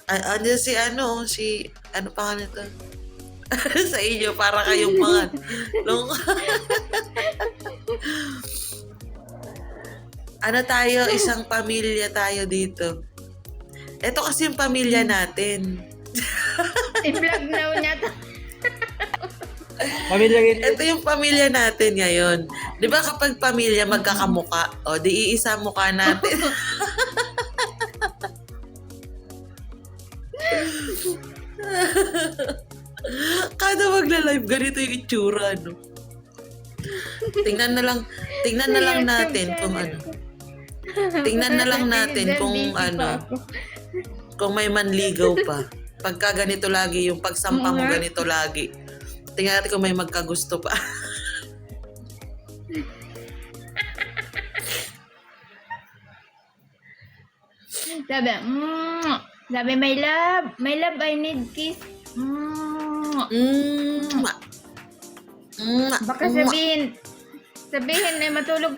Andiyan si ano, si, ano pangalan nito? Sa inyo, para kayong mga, long, ano tayo, isang pamilya tayo dito. Ito kasi yung pamilya natin. I-vlog now niya to. Pamilya rin. Ito yung pamilya natin ngayon. Di ba kapag pamilya magkakamuka, o di iisa mukha natin. Kada magla-live, ganito yung itsura, no? Tingnan na lang natin kung ano. Tingnan na lang natin kung ano, kung may manligaw pa. Pagka ganito lagi, yung pagsampa mo ganito lagi. Tingnan natin kung may magkagusto pa. Sabi, sabi, my love, I need kiss. Baka sabihin ay matulog